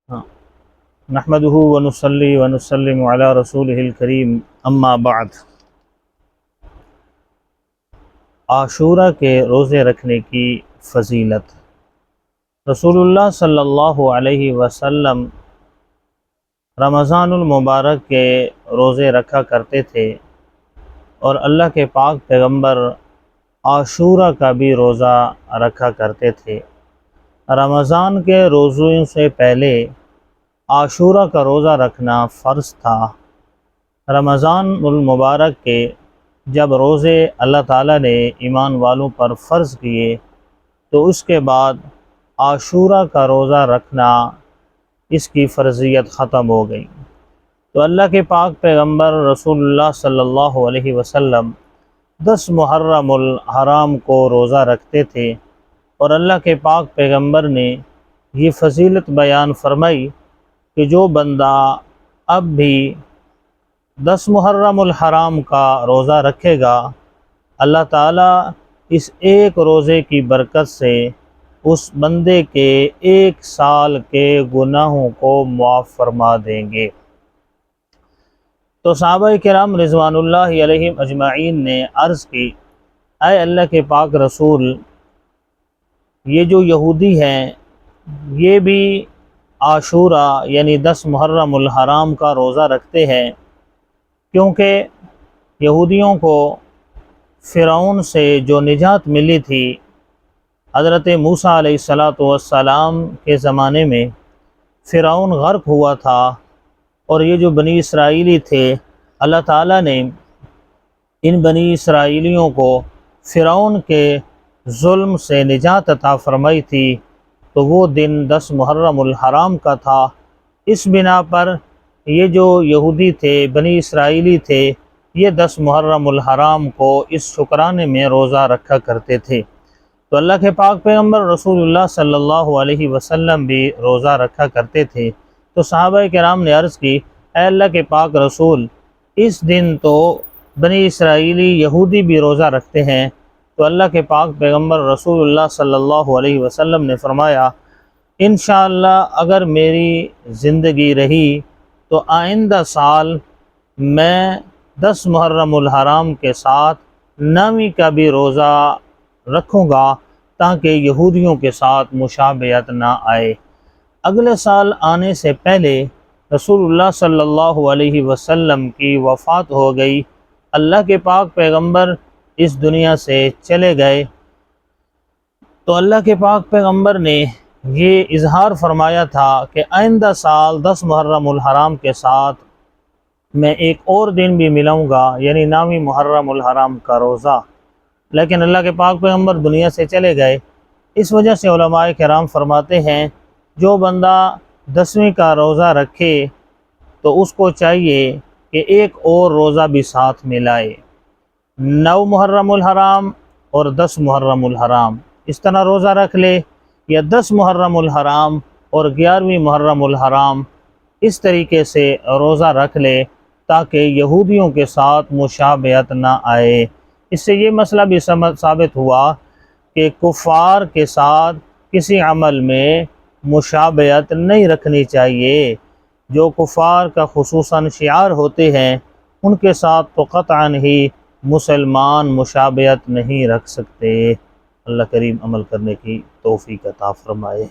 ہاں، نحمدہ ونصلی ونسلم علی رسولہ الکریم، اما بعد۔ عاشورہ کے روزے رکھنے کی فضیلت۔ رسول اللہ صلی اللہ علیہ وسلم رمضان المبارک کے روزے رکھا کرتے تھے، اور اللہ کے پاک پیغمبر عاشورہ کا بھی روزہ رکھا کرتے تھے۔ رمضان کے روزوں سے پہلے عاشورہ کا روزہ رکھنا فرض تھا۔ رمضان المبارک کے جب روزے اللہ تعالیٰ نے ایمان والوں پر فرض کیے تو اس کے بعد عاشورہ کا روزہ رکھنا، اس کی فرضیت ختم ہو گئی۔ تو اللہ کے پاک پیغمبر رسول اللہ صلی اللہ علیہ وسلم 10 محرم الحرام کو روزہ رکھتے تھے، اور اللہ کے پاک پیغمبر نے یہ فضیلت بیان فرمائی کہ جو بندہ اب بھی 10 محرم الحرام کا روزہ رکھے گا، اللہ تعالیٰ اس ایک روزے کی برکت سے اس بندے کے 1 سال کے گناہوں کو معاف فرما دیں گے۔ تو صحابہ کرام رضوان اللہ علیہم اجمعین نے عرض کی، اے اللہ کے پاک رسول، یہ جو یہودی ہیں یہ بھی عاشورہ یعنی 10 محرم الحرام کا روزہ رکھتے ہیں، کیونکہ یہودیوں کو فرعون سے جو نجات ملی تھی، حضرت موسیٰ علیہ السلام کے زمانے میں فرعون غرق ہوا تھا، اور یہ جو بنی اسرائیلی تھے، اللہ تعالیٰ نے ان بنی اسرائیلیوں کو فرعون کے ظلم سے نجات عطا فرمائی تھی، تو وہ دن 10 محرم الحرام کا تھا۔ اس بنا پر یہ جو یہودی تھے، بنی اسرائیلی تھے، یہ 10 محرم الحرام کو اس شکرانے میں روزہ رکھا کرتے تھے۔ تو اللہ کے پاک پیغمبر رسول اللہ صلی اللہ علیہ وسلم بھی روزہ رکھا کرتے تھے۔ تو صحابہ کرام نے عرض کی، اے اللہ کے پاک رسول، اس دن تو بنی اسرائیلی یہودی بھی روزہ رکھتے ہیں۔ تو اللہ کے پاک پیغمبر رسول اللہ صلی اللہ علیہ وسلم نے فرمایا، انشاءاللہ اگر میری زندگی رہی تو آئندہ سال میں 10 محرم الحرام کے ساتھ 9ویں کا بھی روزہ رکھوں گا، تاکہ یہودیوں کے ساتھ مشابہت نہ آئے۔ اگلے سال آنے سے پہلے رسول اللہ صلی اللہ علیہ وسلم کی وفات ہو گئی، اللہ کے پاک پیغمبر اس دنیا سے چلے گئے۔ تو اللہ کے پاک پیغمبر نے یہ اظہار فرمایا تھا کہ آئندہ سال 10 محرم الحرام کے ساتھ میں ایک اور دن بھی ملاؤں گا، یعنی 9ویں محرم الحرام کا روزہ، لیکن اللہ کے پاک پیغمبر دنیا سے چلے گئے۔ اس وجہ سے علماء کرام فرماتے ہیں، جو بندہ 10ویں کا روزہ رکھے تو اس کو چاہیے کہ ایک اور روزہ بھی ساتھ ملائے، 9 محرم الحرام اور 10 محرم الحرام، اس طرح روزہ رکھ لے، یا 10 محرم الحرام اور 11ویں محرم الحرام، اس طریقے سے روزہ رکھ لے تاکہ یہودیوں کے ساتھ مشابہت نہ آئے۔ اس سے یہ مسئلہ بھی ثابت ہوا کہ کفار کے ساتھ کسی عمل میں مشابہت نہیں رکھنی چاہیے۔ جو کفار کا خصوصاً شعار ہوتے ہیں، ان کے ساتھ تو قطعاً ہی مسلمان مشابہت نہیں رکھ سکتے۔ اللہ کریم عمل کرنے کی توفیق عطا فرمائے۔